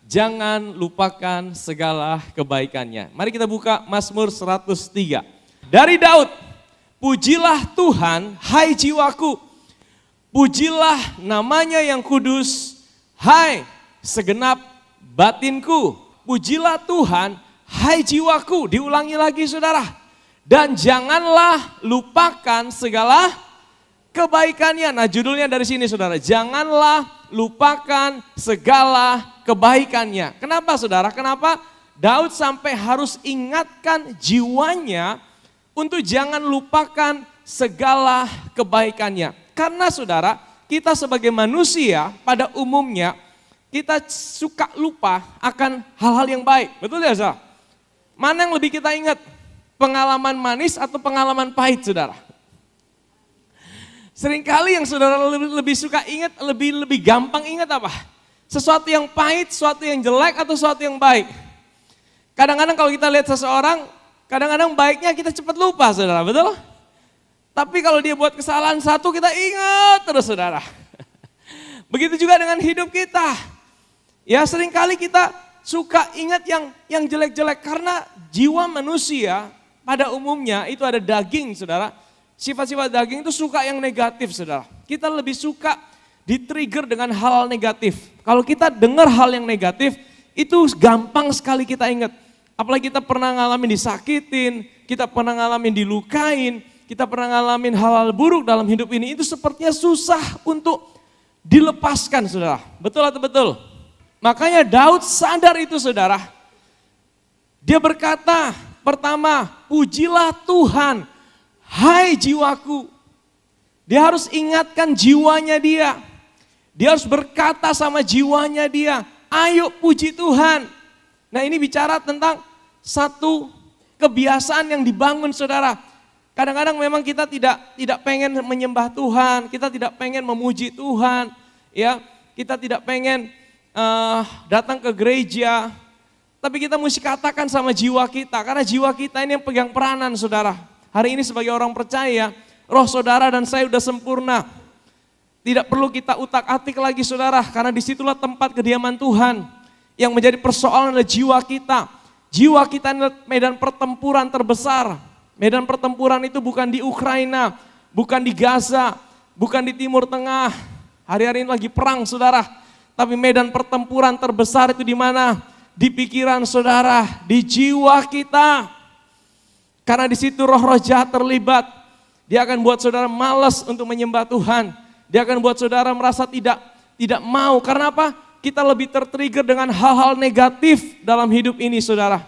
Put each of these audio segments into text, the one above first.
jangan lupakan segala kebaikannya. Mari kita buka Mazmur 103. Dari Daud, pujilah Tuhan, hai jiwaku. Pujilah namanya yang kudus, hai segenap batinku. Pujilah Tuhan, hai jiwaku. Diulangi lagi saudara. Dan janganlah lupakan segala kebaikannya. Nah judulnya dari sini saudara. Janganlah lupakan segala kebaikannya. Kenapa saudara? Kenapa Daud sampai harus ingatkan jiwanya untuk jangan lupakan segala kebaikannya. Karena saudara, kita sebagai manusia pada umumnya kita suka lupa akan hal-hal yang baik. Betul ya saudara? Mana yang lebih kita ingat? Pengalaman manis atau pengalaman pahit saudara? Seringkali yang saudara lebih suka ingat, lebih gampang ingat apa? Sesuatu yang pahit, sesuatu yang jelek atau sesuatu yang baik. Kadang-kadang kalau kita lihat seseorang, kadang-kadang baiknya kita cepat lupa saudara, betul? Tapi kalau dia buat kesalahan satu kita ingat terus saudara. Begitu juga dengan hidup kita. Ya seringkali kita suka ingat yang jelek-jelek karena jiwa manusia pada umumnya itu ada daging saudara. Sifat-sifat daging itu suka yang negatif saudara. Kita lebih suka di-trigger dengan hal negatif. Kalau kita dengar hal yang negatif itu gampang sekali kita ingat. Apalagi kita pernah ngalamin disakitin, kita pernah ngalamin dilukain, kita pernah ngalamin hal-hal buruk dalam hidup ini. Itu sepertinya susah untuk dilepaskan saudara. Betul atau betul? Makanya Daud sadar itu saudara. Dia berkata pertama, pujilah Tuhan, hai jiwaku. Dia harus ingatkan jiwanya dia. Dia harus berkata sama jiwanya dia, ayo puji Tuhan. Nah ini bicara tentang satu kebiasaan yang dibangun saudara. Kadang-kadang memang kita tidak pengen menyembah Tuhan, kita tidak pengen memuji Tuhan, ya kita tidak pengen datang ke gereja. Tapi kita mesti katakan sama jiwa kita, karena jiwa kita ini yang pegang peranan saudara. Hari ini sebagai orang percaya, roh saudara dan saya sudah sempurna. Tidak perlu kita utak-atik lagi saudara, karena disitulah tempat kediaman Tuhan. Yang menjadi persoalan adalah jiwa kita. Jiwa kita adalah medan pertempuran terbesar. Medan pertempuran itu bukan di Ukraina, bukan di Gaza, bukan di Timur Tengah. Hari-hari ini lagi perang saudara. Tapi medan pertempuran terbesar itu di mana? Di pikiran saudara, di jiwa kita. Karena di situ roh-roh jahat terlibat. Dia akan buat saudara malas untuk menyembah Tuhan. Dia akan buat saudara merasa tidak mau. Karena apa? Kita lebih tertrigger dengan hal-hal negatif dalam hidup ini saudara.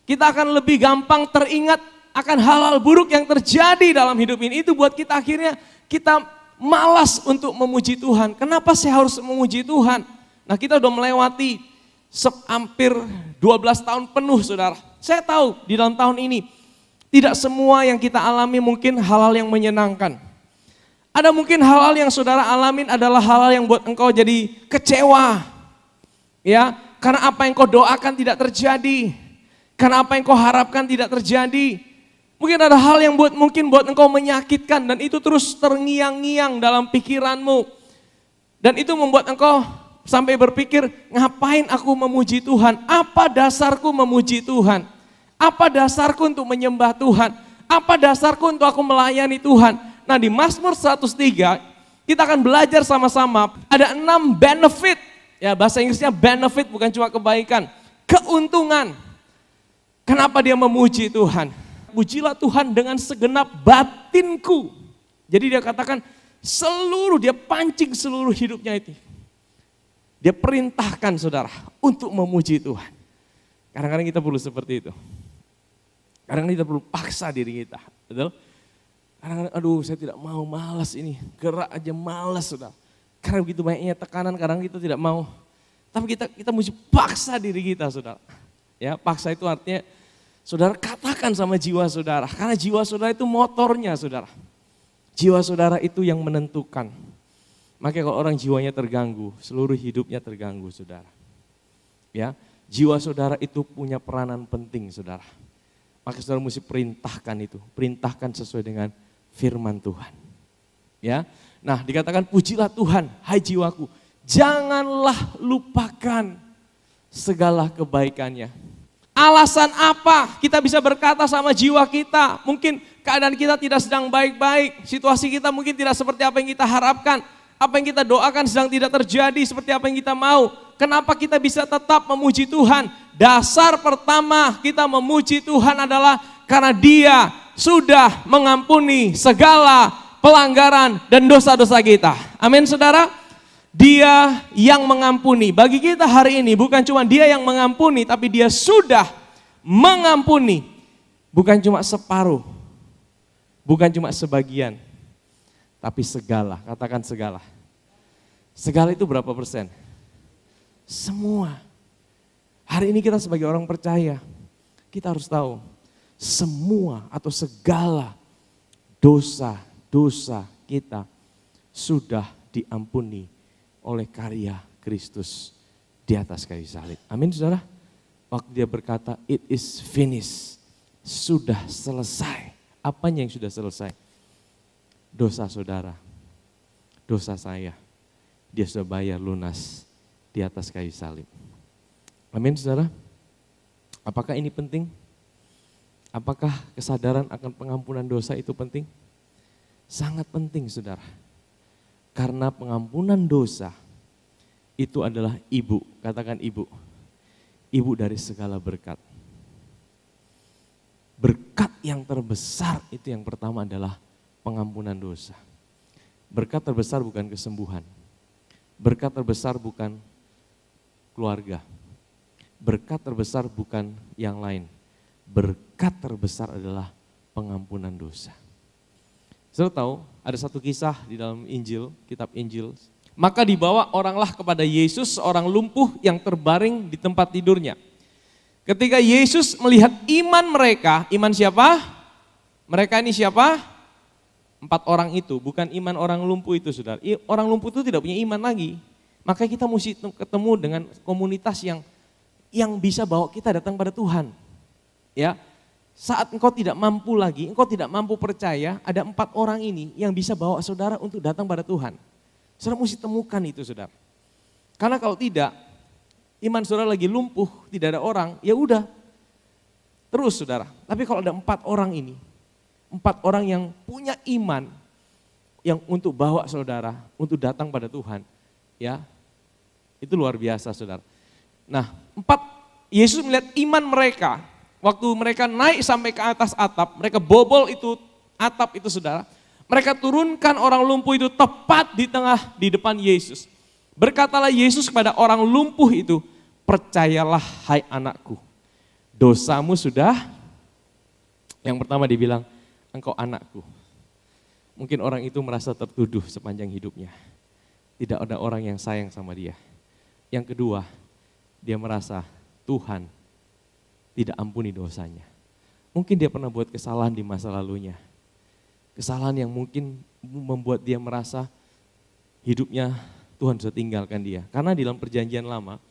Kita akan lebih gampang teringat akan hal-hal buruk yang terjadi dalam hidup ini. Itu buat kita akhirnya kita malas untuk memuji Tuhan. Kenapa saya harus memuji Tuhan? Nah kita udah melewati hampir 12 tahun penuh saudara. Saya tahu di dalam tahun ini tidak semua yang kita alami mungkin hal-hal yang menyenangkan. Ada mungkin hal-hal yang saudara alamin adalah hal-hal yang buat engkau jadi kecewa. Ya, karena apa yang kau doakan tidak terjadi. Karena apa yang kau harapkan tidak terjadi. Mungkin ada hal yang mungkin buat engkau menyakitkan dan itu terus terngiang-ngiang dalam pikiranmu. Dan itu membuat engkau sampai berpikir, ngapain aku memuji Tuhan? Apa dasarku memuji Tuhan? Apa dasarku untuk menyembah Tuhan? Apa dasarku untuk aku melayani Tuhan? Nah di Mazmur 103 kita akan belajar sama-sama ada 6 benefit. Ya bahasa Inggrisnya benefit bukan cuma kebaikan. Keuntungan. Kenapa dia memuji Tuhan? Pujilah Tuhan dengan segenap batinku. Jadi dia katakan dia pancing seluruh hidupnya itu. Dia perintahkan saudara untuk memuji Tuhan. Kadang-kadang kita perlu seperti itu. Kadang-kadang kita perlu paksa diri kita. Betul? Kadang-kadang aduh saya tidak mau, malas ini. Gerak aja malas saudara. Karena begitu banyaknya tekanan kadang kita tidak mau. Tapi kita mesti paksa diri kita saudara. Ya paksa itu artinya saudara katakan sama jiwa saudara. Karena jiwa saudara itu motornya saudara. Jiwa saudara itu yang menentukan. Makanya kalau orang jiwanya terganggu, seluruh hidupnya terganggu saudara. Ya, jiwa saudara itu punya peranan penting saudara. Maka saudara mesti perintahkan itu, perintahkan sesuai dengan firman Tuhan. Ya, nah dikatakan pujilah Tuhan, hai jiwaku, janganlah lupakan segala kebaikannya. Alasan apa kita bisa berkata sama jiwa kita? Mungkin keadaan kita tidak sedang baik-baik, situasi kita mungkin tidak seperti apa yang kita harapkan, apa yang kita doakan sedang tidak terjadi seperti apa yang kita mau. Kenapa kita bisa tetap memuji Tuhan? Dasar pertama kita memuji Tuhan adalah karena Dia sudah mengampuni segala pelanggaran dan dosa-dosa kita. Amin saudara. Dia yang mengampuni. Bagi kita hari ini bukan cuma Dia yang mengampuni, tapi Dia sudah mengampuni. Bukan cuma separuh, bukan cuma sebagian, tapi segala. Katakan segala. Segala itu berapa persen? Semua. Hari ini kita sebagai orang percaya, kita harus tahu semua atau segala dosa kita sudah diampuni oleh karya Kristus di atas kayu salib. Amin saudara. Waktu Dia berkata it is finished, sudah selesai. Apanya yang sudah selesai? Dosa saudara, dosa saya, Dia sudah bayar lunas di atas kayu salib. Amin saudara. Apakah ini penting? Apakah kesadaran akan pengampunan dosa itu penting? Sangat penting saudara. Karena pengampunan dosa itu adalah ibu, katakan ibu. Ibu dari segala berkat. Berkat yang terbesar itu yang pertama adalah pengampunan dosa. Berkat terbesar bukan kesembuhan. Berkat terbesar bukan keluarga. Berkat terbesar bukan yang lain. Berkat terbesar adalah pengampunan dosa. Saudara tahu ada satu kisah di dalam Injil, kitab Injil. Maka dibawa oranglah kepada Yesus seorang lumpuh yang terbaring di tempat tidurnya. Ketika Yesus melihat iman mereka, iman siapa? Mereka ini siapa? 4 orang itu, bukan iman orang lumpuh itu saudara. Orang lumpuh itu tidak punya iman lagi. Makanya kita mesti ketemu dengan komunitas yang bisa bawa kita datang pada Tuhan. Ya. Saat engkau tidak mampu lagi, engkau tidak mampu percaya, ada 4 orang ini yang bisa bawa saudara untuk datang pada Tuhan. Saudara mesti temukan itu saudara. Karena kalau tidak, iman saudara lagi lumpuh, tidak ada orang, ya udah. Terus saudara, tapi kalau ada 4 orang ini, 4 orang yang punya iman, yang untuk bawa saudara, untuk datang pada Tuhan, ya itu luar biasa saudara. Nah 4, Yesus melihat iman mereka. Waktu mereka naik sampai ke atas atap, mereka bobol itu atap itu saudara. Mereka turunkan orang lumpuh itu tepat di depan Yesus. Berkatalah Yesus kepada orang lumpuh itu, percayalah hai anakku, dosamu sudah, yang pertama dibilang, engkau anakku. Mungkin orang itu merasa tertuduh sepanjang hidupnya. Tidak ada orang yang sayang sama dia. Yang kedua, dia merasa Tuhan tidak ampuni dosanya. Mungkin dia pernah buat kesalahan di masa lalunya. Kesalahan yang mungkin membuat dia merasa hidupnya Tuhan sudah tinggalkan dia. Karena di dalam perjanjian lama,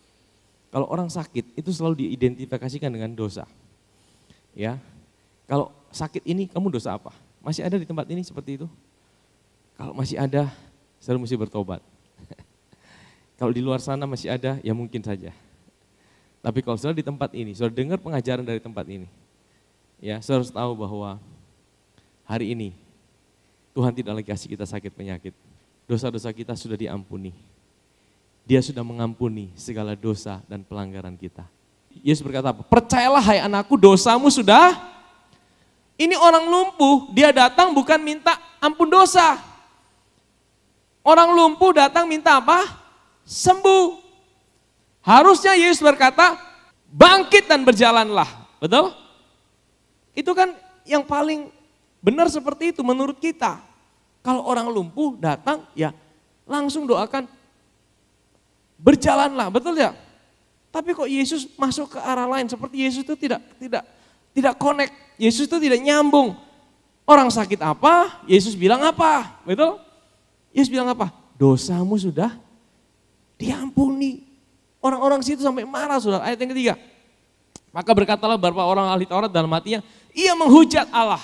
kalau orang sakit itu selalu diidentifikasikan dengan dosa. Ya, kalau sakit ini kamu dosa apa? Masih ada di tempat ini seperti itu? Kalau masih ada, saudara mesti bertobat. Kalau di luar sana masih ada, ya mungkin saja. Tapi kalau saudara di tempat ini, saudara dengar pengajaran dari tempat ini, ya saudara harus tahu bahwa hari ini Tuhan tidak lagi kasih kita sakit penyakit. Dosa-dosa kita sudah diampuni. Dia sudah mengampuni segala dosa dan pelanggaran kita. Yesus berkata apa? Percayalah hai anakku, dosamu sudah. Ini orang lumpuh, dia datang bukan minta ampun dosa. Orang lumpuh datang minta apa? Sembuh. Harusnya Yesus berkata, bangkit dan berjalanlah. Betul? Itu kan yang paling benar seperti itu menurut kita. Kalau orang lumpuh datang, ya langsung doakan, berjalanlah. Betul ya? Tapi kok Yesus masuk ke arah lain, seperti Yesus itu tidak connect. Yesus itu tidak nyambung. Orang sakit apa, Yesus bilang apa? Betul? Yesus bilang apa? Dosamu sudah diampuni. Orang-orang situ sampai marah saudara. Ayat yang ketiga. Maka berkatalah beberapa orang ahli Taurat dalam hatinya, ia menghujat Allah.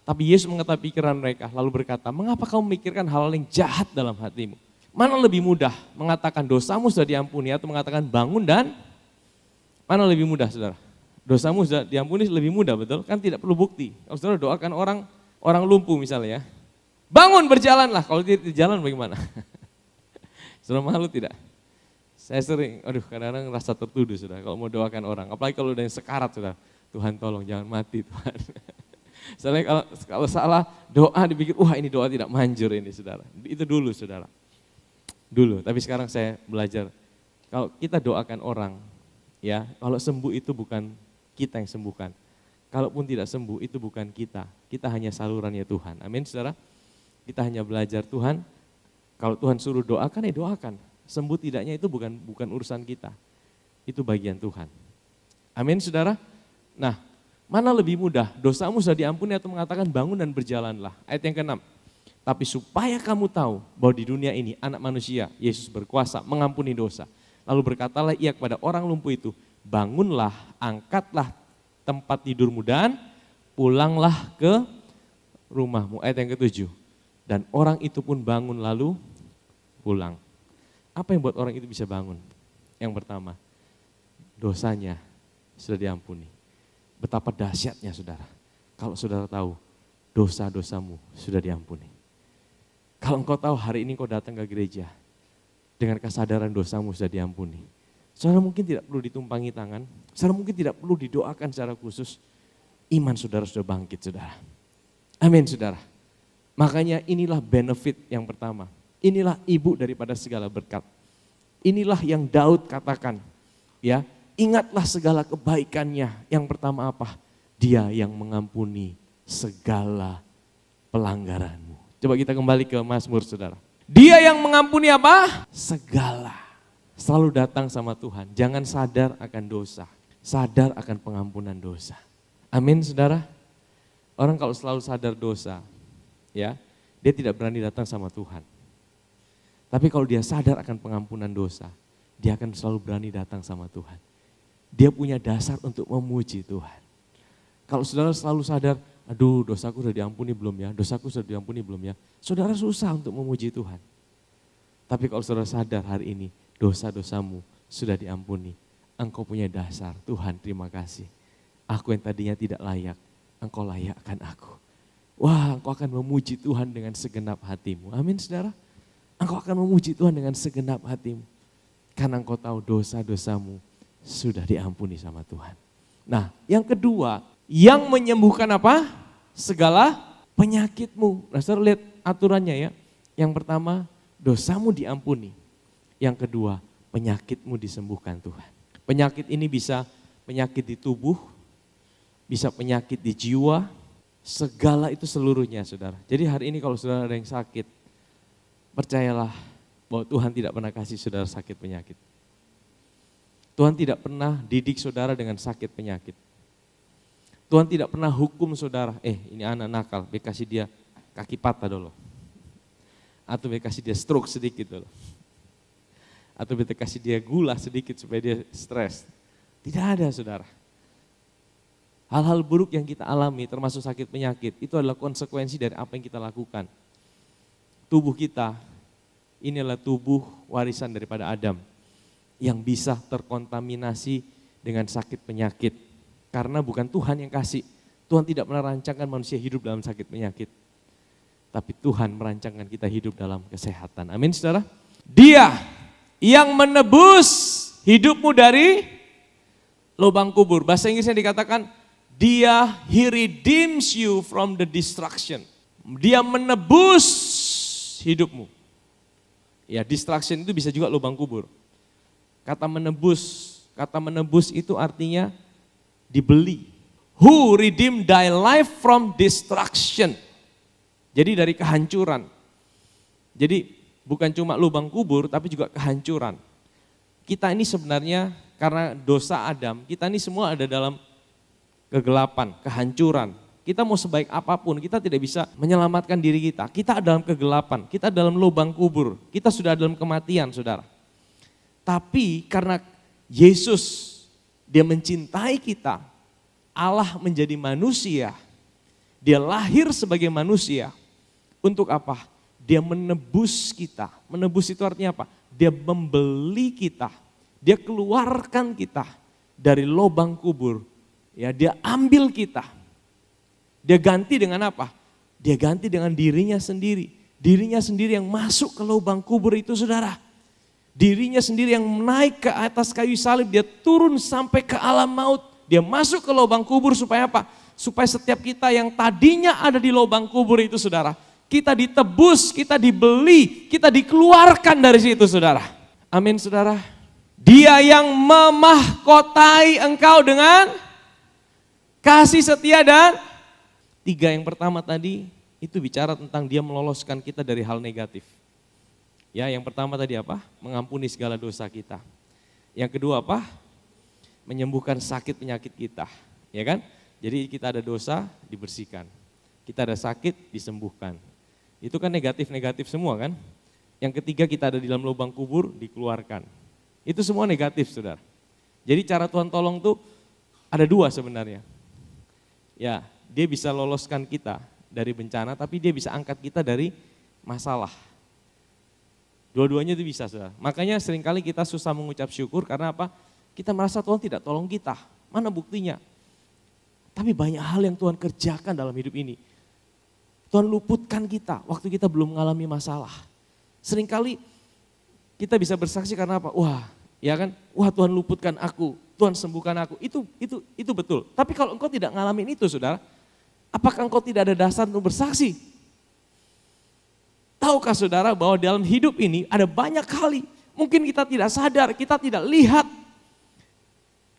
Tapi Yesus mengetahui pikiran mereka, lalu berkata, mengapa kamu memikirkan hal yang jahat dalam hatimu? Mana lebih mudah mengatakan dosamu sudah diampuni atau mengatakan bangun dan Mana lebih mudah saudara? Dosamu sudah diampuni lebih mudah, betul? Kan tidak perlu bukti. Kalau saudara doakan orang lumpuh misalnya ya, bangun berjalanlah. Kalau tidak jalan bagaimana? Saudara malu tidak? Saya sering, kadang-kadang rasa tertuduh saudara kalau mau doakan orang. Apalagi kalau udah yang sekarat saudara. Tuhan tolong jangan mati Tuhan. Soalnya kalau salah doa dipikir, wah ini doa tidak manjur ini saudara. Itu dulu saudara. Dulu, tapi sekarang saya belajar. Kalau kita doakan orang, ya kalau sembuh itu bukan kita yang sembuhkan. Kalaupun tidak sembuh itu bukan kita. Kita hanya salurannya Tuhan. Amin saudara. Kita hanya belajar Tuhan. Kalau Tuhan suruh doakan ya doakan. Sembuh tidaknya itu bukan urusan kita. Itu bagian Tuhan. Amin saudara. Nah, mana lebih mudah? Dosamu sudah diampuni atau mengatakan bangun dan berjalanlah. Ayat yang ke-6. Tapi supaya kamu tahu bahwa di dunia ini anak manusia, Yesus berkuasa mengampuni dosa. Lalu berkatalah ia kepada orang lumpuh itu, bangunlah, angkatlah tempat tidurmu dan pulanglah ke rumahmu. Ayat yang ke-7. Dan orang itu pun bangun lalu pulang. Apa yang buat orang itu bisa bangun? Yang pertama, dosanya sudah diampuni. Betapa dahsyatnya saudara. Kalau saudara tahu, dosa-dosamu sudah diampuni. Kalau engkau tahu hari ini engkau datang ke gereja, dengan kesadaran dosamu sudah diampuni. Saudara mungkin tidak perlu ditumpangi tangan, saudara mungkin tidak perlu didoakan secara khusus. Iman saudara sudah bangkit saudara. Amin saudara. Makanya inilah benefit yang pertama. Inilah ibu daripada segala berkat. Inilah yang Daud katakan, ya, ingatlah segala kebaikannya. Yang pertama apa? Dia yang mengampuni segala pelanggaranmu. Coba kita kembali ke Mazmur saudara. Dia yang mengampuni apa? Segala. Selalu datang sama Tuhan. Jangan sadar akan dosa. Sadar akan pengampunan dosa. Amin saudara. Orang kalau selalu sadar dosa, ya, dia tidak berani datang sama Tuhan. Tapi kalau dia sadar akan pengampunan dosa, dia akan selalu berani datang sama Tuhan. Dia punya dasar untuk memuji Tuhan. Kalau saudara selalu sadar, aduh dosaku sudah diampuni belum ya, dosaku sudah diampuni belum ya. Saudara susah untuk memuji Tuhan. Tapi kalau saudara sadar hari ini, dosa-dosamu sudah diampuni. Engkau punya dasar, Tuhan terima kasih. Aku yang tadinya tidak layak, Engkau layakkan aku. Wah, engkau akan memuji Tuhan dengan segenap hatimu. Amin saudara. Engkau akan memuji Tuhan dengan segenap hatimu. Karena engkau tahu dosa-dosamu sudah diampuni sama Tuhan. Nah, yang kedua, yang menyembuhkan apa? Segala penyakitmu. Nah, saudara lihat aturannya ya. Yang pertama, dosamu diampuni. Yang kedua, penyakitmu disembuhkan Tuhan. Penyakit ini bisa penyakit di tubuh, bisa penyakit di jiwa, segala itu seluruhnya saudara. Jadi hari ini kalau saudara ada yang sakit, percayalah bahwa Tuhan tidak pernah kasih saudara sakit penyakit. Tuhan tidak pernah didik saudara dengan sakit penyakit. Tuhan tidak pernah hukum saudara, ini anak nakal, kasih dia kaki patah dulu. Atau kasih dia stroke sedikit dulu. Atau kasih dia gula sedikit supaya dia stres. Tidak ada saudara. Hal-hal buruk yang kita alami termasuk sakit penyakit itu adalah konsekuensi dari apa yang kita lakukan. Tubuh kita, inilah tubuh warisan daripada Adam yang bisa terkontaminasi dengan sakit penyakit. Karena bukan Tuhan yang kasih. Tuhan tidak pernah rancangkan manusia hidup dalam sakit penyakit. Tapi Tuhan merancangkan kita hidup dalam kesehatan. Amin saudara. Dia yang menebus hidupmu dari lubang kubur. Bahasa Inggrisnya dikatakan, he redeems you from the destruction. Dia menebus hidupmu. Ya, destruction itu bisa juga lubang kubur. Kata menebus itu artinya dibeli. Who redeemed thy life from destruction. Jadi dari kehancuran. Jadi bukan cuma lubang kubur tapi juga kehancuran. Kita ini sebenarnya karena dosa Adam, kita ini semua ada dalam kegelapan, kehancuran. Kita mau sebaik apapun, kita tidak bisa menyelamatkan diri kita. Kita ada dalam kegelapan, kita dalam lubang kubur, kita sudah dalam kematian saudara. Tapi karena Yesus, dia mencintai kita, Allah menjadi manusia, dia lahir sebagai manusia. Untuk apa? Dia menebus kita. Menebus itu artinya apa? Dia membeli kita, dia keluarkan kita dari lubang kubur, ya dia ambil kita. Dia ganti dengan apa? Dia ganti dengan dirinya sendiri. Dirinya sendiri yang masuk ke lubang kubur itu saudara. Dirinya sendiri yang naik ke atas kayu salib, dia turun sampai ke alam maut. Dia masuk ke lubang kubur supaya apa? Supaya setiap kita yang tadinya ada di lubang kubur itu saudara, kita ditebus, kita dibeli, kita dikeluarkan dari situ saudara. Amin saudara. Dia yang memahkotai engkau dengan kasih setia dan tiga yang pertama tadi itu bicara tentang dia meloloskan kita dari hal negatif. Ya, yang pertama tadi apa? Mengampuni segala dosa kita. Yang kedua apa? Menyembuhkan sakit penyakit kita. Ya kan? Jadi kita ada dosa dibersihkan. Kita ada sakit disembuhkan. Itu kan negatif-negatif semua kan? Yang ketiga kita ada di dalam lubang kubur dikeluarkan. Itu semua negatif saudara. Jadi cara Tuhan tolong tuh ada dua sebenarnya. Ya, dia bisa loloskan kita dari bencana, tapi dia bisa angkat kita dari masalah. Dua-duanya itu bisa saudara. Makanya seringkali kita susah mengucap syukur karena apa? Kita merasa Tuhan tidak tolong kita. Mana buktinya? Tapi banyak hal yang Tuhan kerjakan dalam hidup ini. Tuhan luputkan kita waktu kita belum mengalami masalah. Seringkali kita bisa bersaksi karena apa? Wah, ya kan? Wah, Tuhan luputkan aku, Tuhan sembuhkan aku. Itu betul. Tapi kalau engkau tidak ngalamin itu, saudara, apakah engkau tidak ada dasar untuk bersaksi? Tahukah saudara bahwa dalam hidup ini ada banyak kali, mungkin kita tidak sadar, kita tidak lihat.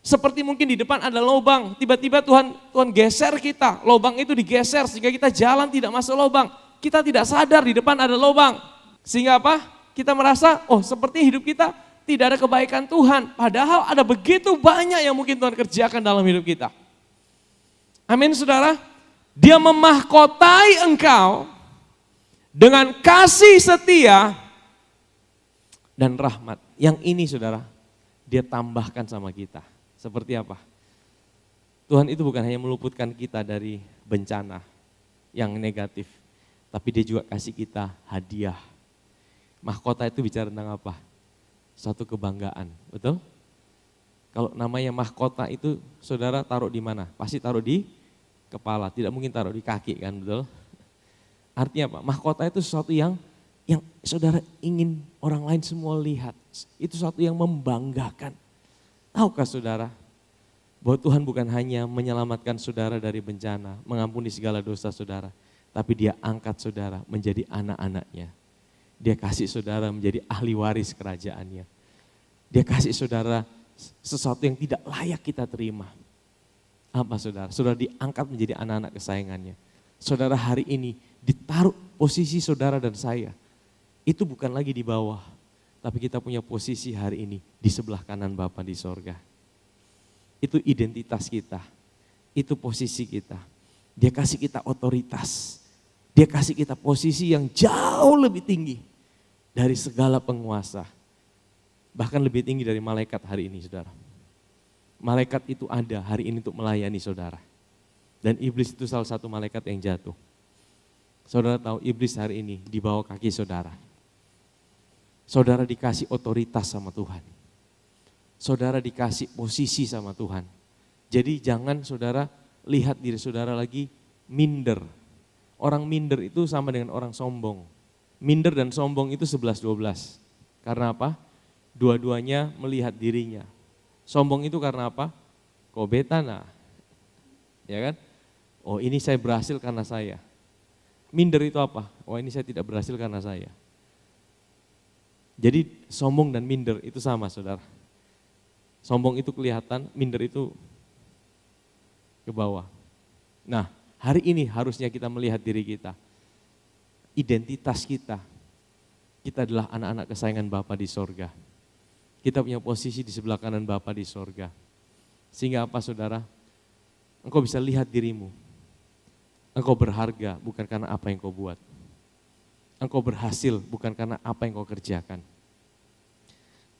Seperti mungkin di depan ada lubang, tiba-tiba Tuhan geser kita, lubang itu digeser sehingga kita jalan tidak masuk lubang. Kita tidak sadar di depan ada lubang. Sehingga apa? Kita merasa, oh seperti hidup kita tidak ada kebaikan Tuhan. Padahal ada begitu banyak yang mungkin Tuhan kerjakan dalam hidup kita. Amin saudara. Dia memahkotai engkau dengan kasih setia dan rahmat. Yang ini saudara, dia tambahkan sama kita. Seperti apa? Tuhan itu bukan hanya meluputkan kita dari bencana yang negatif. Tapi dia juga kasih kita hadiah. Mahkota itu bicara tentang apa? Suatu kebanggaan, betul? Kalau namanya mahkota itu saudara taruh di mana? Pasti taruh di kepala, tidak mungkin taruh di kaki kan, betul? Artinya apa? Mahkota itu sesuatu yang saudara ingin orang lain semua lihat. Itu sesuatu yang membanggakan. Tahukah saudara bahwa Tuhan bukan hanya menyelamatkan saudara dari bencana, mengampuni segala dosa saudara, tapi dia angkat saudara menjadi anak-anaknya. Dia kasih saudara menjadi ahli waris kerajaannya. Dia kasih saudara sesuatu yang tidak layak kita terima. Apa saudara? Saudara diangkat menjadi anak-anak kesayangannya. Saudara hari ini ditaruh posisi saudara dan saya. Itu bukan lagi di bawah. Tapi kita punya posisi hari ini di sebelah kanan Bapa di sorga. Itu identitas kita. Itu posisi kita. Dia kasih kita otoritas. Dia kasih kita posisi yang jauh lebih tinggi dari segala penguasa. Bahkan lebih tinggi dari malaikat hari ini saudara. Malaikat itu ada hari ini untuk melayani saudara. Dan iblis itu salah satu malaikat yang jatuh. Saudara tahu iblis hari ini di bawah kaki saudara. Saudara dikasih otoritas sama Tuhan. Saudara dikasih posisi sama Tuhan. Jadi jangan saudara lihat diri saudara lagi minder. Orang minder itu sama dengan orang sombong. Minder dan sombong itu 11-12. Karena apa? Dua-duanya melihat dirinya. Sombong itu karena apa? Kobetana. Ya kan? Oh ini saya berhasil karena saya. Minder itu apa? Oh ini saya tidak berhasil karena saya. Jadi sombong dan minder itu sama saudara. Sombong itu kelihatan, minder itu ke bawah. Nah hari ini harusnya kita melihat diri kita. Identitas kita. Kita adalah anak-anak kesayangan Bapa di sorga. Kita punya posisi di sebelah kanan Bapa di sorga. Sehingga apa saudara? Engkau bisa lihat dirimu. Engkau berharga bukan karena apa yang kau buat. Engkau berhasil bukan karena apa yang kau kerjakan.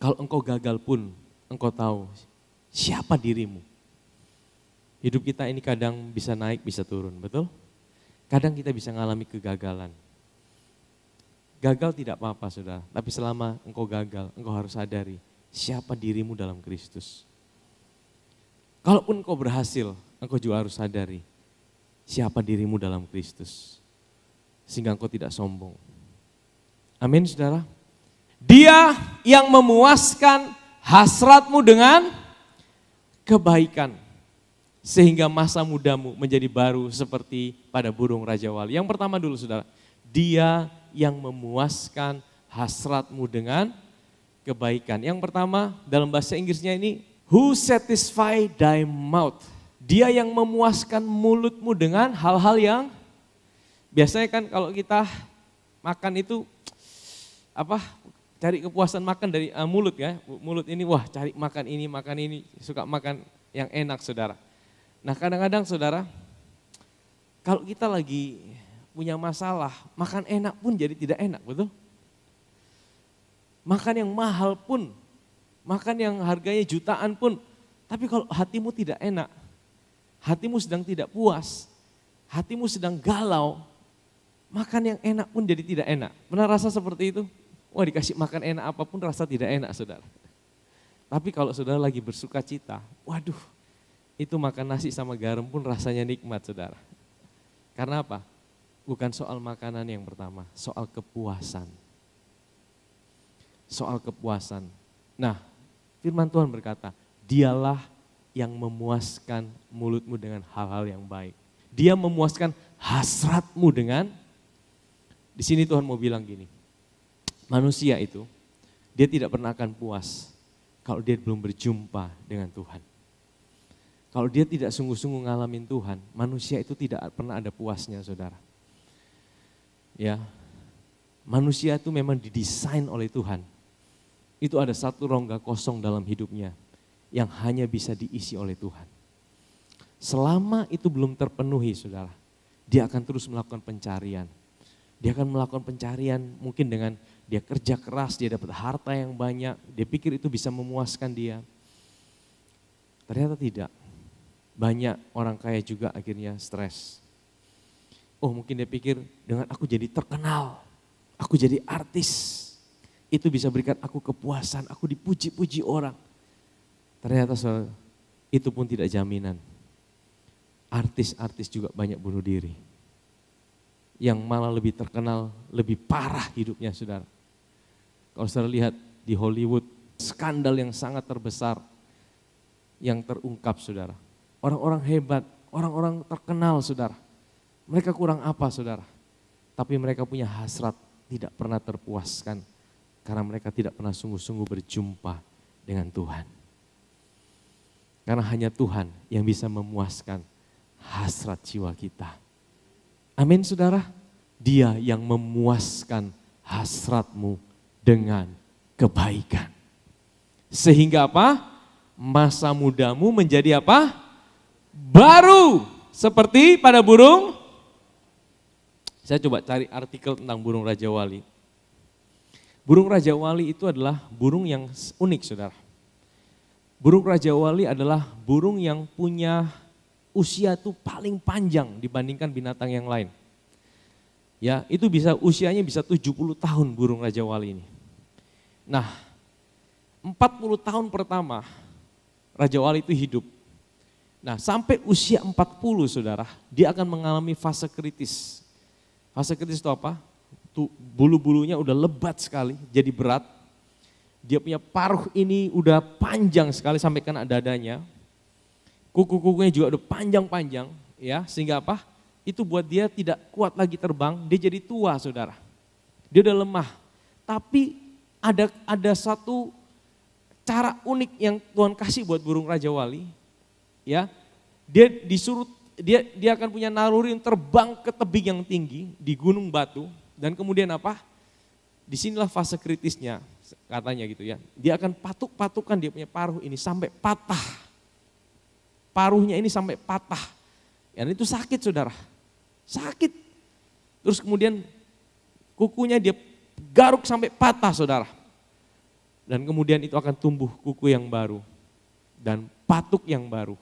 Kalau engkau gagal pun, engkau tahu siapa dirimu. Hidup kita ini kadang bisa naik, bisa turun, betul? Kadang kita bisa mengalami kegagalan. Gagal tidak apa-apa saudara, tapi selama engkau gagal, engkau harus sadari siapa dirimu dalam Kristus. Kalaupun engkau berhasil, engkau juga harus sadari siapa dirimu dalam Kristus. Sehingga engkau tidak sombong. Amin saudara. Dia yang memuaskan hasratmu dengan kebaikan. Sehingga masa mudamu menjadi baru seperti pada burung Raja Wali. Yang pertama dulu saudara, dia yang memuaskan hasratmu dengan kebaikan. Yang pertama dalam bahasa Inggrisnya ini, who satisfy thy mouth. Dia yang memuaskan mulutmu dengan hal-hal yang, biasanya kan kalau kita makan itu, cari kepuasan makan dari mulut ya. Mulut ini wah cari makan ini, suka makan yang enak saudara. Nah kadang-kadang saudara, kalau kita lagi punya masalah, makan enak pun jadi tidak enak, betul? Makan yang mahal pun, makan yang harganya jutaan pun, tapi kalau hatimu tidak enak, hatimu sedang tidak puas, hatimu sedang galau, makan yang enak pun jadi tidak enak. Pernah rasa seperti itu? Wah dikasih makan enak apapun rasa tidak enak saudara. Tapi kalau saudara lagi bersuka cita, waduh, itu makan nasi sama garam pun rasanya nikmat saudara. Karena apa? Bukan soal makanan yang pertama, soal kepuasan. Soal kepuasan. Nah, firman Tuhan berkata, dialah yang memuaskan mulutmu dengan hal-hal yang baik. Dia memuaskan hasratmu dengan, di sini Tuhan mau bilang gini, manusia itu, dia tidak pernah akan puas kalau dia belum berjumpa dengan Tuhan. Kalau dia tidak sungguh-sungguh ngalamin Tuhan, manusia itu tidak pernah ada puasnya saudara. Ya, manusia itu memang didesain oleh Tuhan. Itu ada satu rongga kosong dalam hidupnya yang hanya bisa diisi oleh Tuhan. Selama itu belum terpenuhi saudara, dia akan terus melakukan pencarian. Dia akan melakukan pencarian mungkin dengan dia kerja keras, dia dapat harta yang banyak, dia pikir itu bisa memuaskan dia. Ternyata tidak. Banyak orang kaya juga akhirnya stres. Oh mungkin dia pikir dengan aku jadi terkenal, aku jadi artis, itu bisa berikan aku kepuasan, aku dipuji-puji orang. Ternyata itu pun tidak jaminan. Artis-artis juga banyak bunuh diri. Yang malah lebih terkenal, lebih parah hidupnya saudara. Kalau saudara lihat di Hollywood, skandal yang sangat terbesar yang terungkap saudara. Orang-orang hebat, orang-orang terkenal saudara. Mereka kurang apa saudara? Tapi mereka punya hasrat tidak pernah terpuaskan. Karena mereka tidak pernah sungguh-sungguh berjumpa dengan Tuhan. Karena hanya Tuhan yang bisa memuaskan hasrat jiwa kita. Amin saudara. Dia yang memuaskan hasratmu dengan kebaikan. Sehingga apa? Masa mudamu menjadi apa? Baru seperti pada burung. Saya coba cari artikel tentang burung Raja Wali. Burung Raja Wali itu adalah burung yang unik saudara. Burung Raja Wali adalah burung yang punya usia itu paling panjang dibandingkan binatang yang lain. Ya, itu usianya bisa 70 tahun burung Raja Wali ini. Nah, 40 tahun pertama Raja Wali itu hidup. Nah sampai usia 40 saudara, dia akan mengalami fase kritis. Fase kritis itu apa? Tuh bulu-bulunya udah lebat sekali, jadi berat. Dia punya paruh ini udah panjang sekali sampai kena dadanya. Kuku-kukunya juga udah panjang-panjang ya, sehingga apa? Itu buat dia tidak kuat lagi terbang, dia jadi tua saudara. Dia udah lemah. Tapi ada satu cara unik yang Tuhan kasih buat burung Raja Wali. Ya, dia disuruh dia akan punya naluri terbang ke tebing yang tinggi di gunung batu dan kemudian apa? Disinilah fase kritisnya katanya gitu ya. Dia akan patuk-patukan dia punya paruh ini sampai patah. Paruhnya ini sampai patah. Dan itu sakit saudara. Sakit. Terus kemudian kukunya dia garuk sampai patah saudara. Dan kemudian itu akan tumbuh kuku yang baru dan patuk yang baru.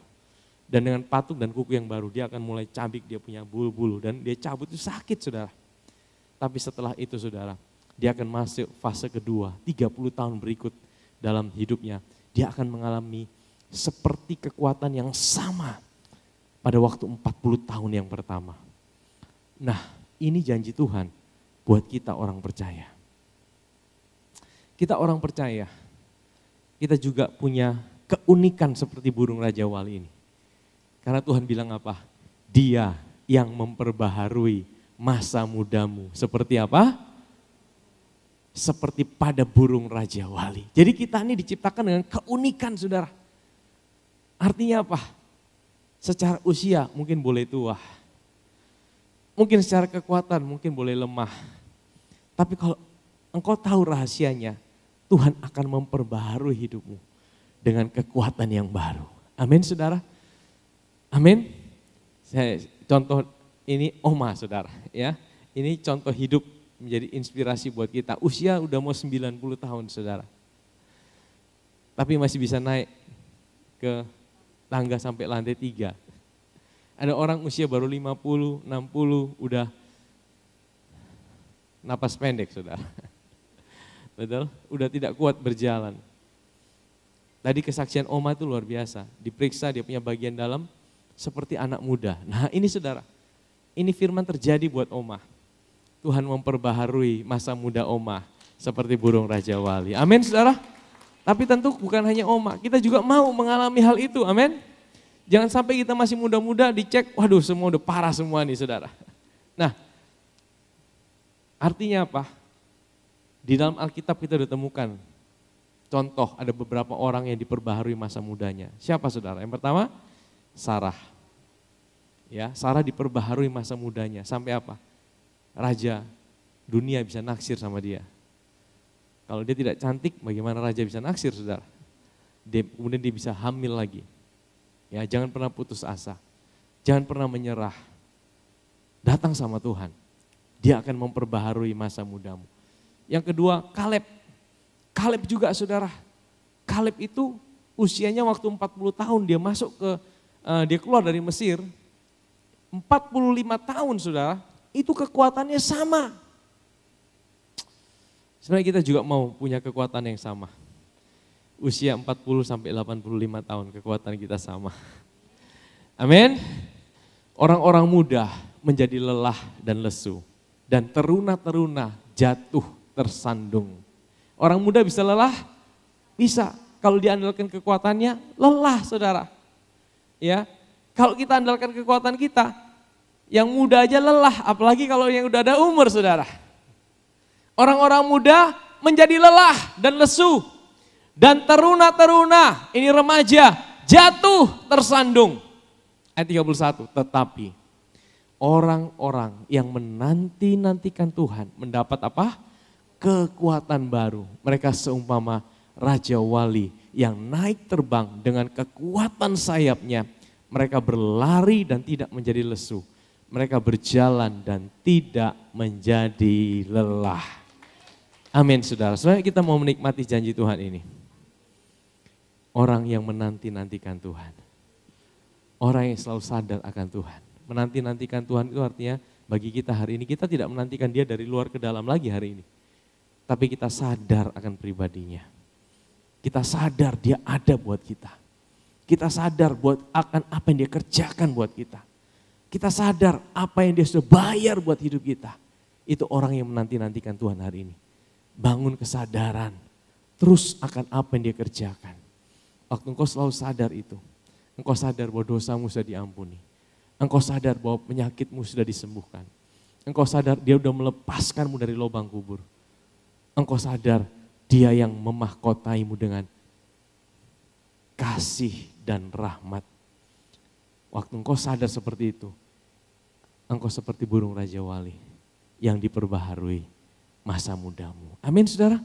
Dan dengan patuk dan kuku yang baru dia akan mulai cabik, dia punya bulu-bulu dan dia cabut itu sakit saudara. Tapi setelah itu saudara, dia akan masuk fase kedua, 30 tahun berikut dalam hidupnya. Dia akan mengalami seperti kekuatan yang sama pada waktu 40 tahun yang pertama. Nah, ini janji Tuhan buat kita orang percaya. Kita orang percaya, kita juga punya keunikan seperti burung Raja Wali ini. Karena Tuhan bilang apa? Dia yang memperbaharui masa mudamu. Seperti apa? Seperti pada burung Raja Wali. Jadi kita ini diciptakan dengan keunikan, saudara. Artinya apa? Secara usia mungkin boleh tua. Mungkin secara kekuatan mungkin boleh lemah. Tapi kalau engkau tahu rahasianya, Tuhan akan memperbaharui hidupmu dengan kekuatan yang baru. Amin, saudara. Amin. Contoh ini Oma, saudara. Ya, ini contoh hidup menjadi inspirasi buat kita. Usia udah mau 90 tahun, saudara. Tapi masih bisa naik ke tangga sampai lantai 3. Ada orang usia baru 50, 60, udah napas pendek, saudara. Betul? Udah tidak kuat berjalan. Tadi kesaksian Oma itu luar biasa. Diperiksa dia punya bagian dalam seperti anak muda. Nah ini saudara, ini firman terjadi buat Oma. Tuhan memperbaharui masa muda Oma seperti burung Raja Wali. Amin, saudara. Tapi tentu bukan hanya Oma, kita juga mau mengalami hal itu. Amin. Jangan sampai kita masih muda-muda dicek, waduh semua udah parah semua nih, saudara. Nah, artinya apa? Di dalam Alkitab kita udah temukan contoh ada beberapa orang yang diperbaharui masa mudanya. Siapa, saudara? Yang pertama, Sarah. Ya, Sarah diperbaharui masa mudanya sampai apa? Raja dunia bisa naksir sama dia. Kalau dia tidak cantik, bagaimana raja bisa naksir, saudara? Kemudian dia bisa hamil lagi. Ya, jangan pernah putus asa. Jangan pernah menyerah. Datang sama Tuhan. Dia akan memperbaharui masa mudamu. Yang kedua, Kaleb. Kaleb juga, saudara. Kaleb itu usianya waktu 40 tahun dia masuk ke dia keluar dari Mesir. 45 tahun, saudara. Itu kekuatannya sama. Sebenarnya kita juga mau punya kekuatan yang sama. Usia 40 sampai 85 tahun kekuatan kita sama. Amin. Orang-orang muda menjadi lelah dan lesu. Dan teruna-teruna jatuh tersandung. Orang muda bisa lelah? Bisa. Kalau diandalkan kekuatannya, lelah, saudara. Ya, kalau kita andalkan kekuatan kita, yang muda aja lelah, apalagi kalau yang udah ada umur, saudara. Orang-orang muda menjadi lelah dan lesu. Dan teruna-teruna, ini remaja, jatuh tersandung. Ayat 31, tetapi orang-orang yang menanti-nantikan Tuhan mendapat apa? Kekuatan baru. Mereka seumpama Raja Wali yang naik terbang dengan kekuatan sayapnya. Mereka berlari dan tidak menjadi lesu. Mereka berjalan dan tidak menjadi lelah. Amin, saudara. Sebenarnya kita mau menikmati janji Tuhan ini. Orang yang menanti-nantikan Tuhan. Orang yang selalu sadar akan Tuhan. Menanti-nantikan Tuhan itu artinya bagi kita hari ini, kita tidak menantikan dia dari luar ke dalam lagi hari ini. Tapi kita sadar akan pribadinya. Kita sadar dia ada buat kita. Kita sadar akan apa yang dia kerjakan buat kita. Kita sadar apa yang dia sudah bayar buat hidup kita. Itu orang yang menanti-nantikan Tuhan hari ini. Bangun kesadaran terus akan apa yang dia kerjakan. Waktu engkau selalu sadar itu, engkau sadar bahwa dosamu sudah diampuni. Engkau sadar bahwa penyakitmu sudah disembuhkan. Engkau sadar dia sudah melepaskanmu dari lubang kubur. Engkau sadar dia yang memahkotaimu dengan kasih dan rahmat. Waktu engkau sadar seperti itu, engkau seperti burung Raja Wali yang diperbaharui masa mudamu. Amin, saudara.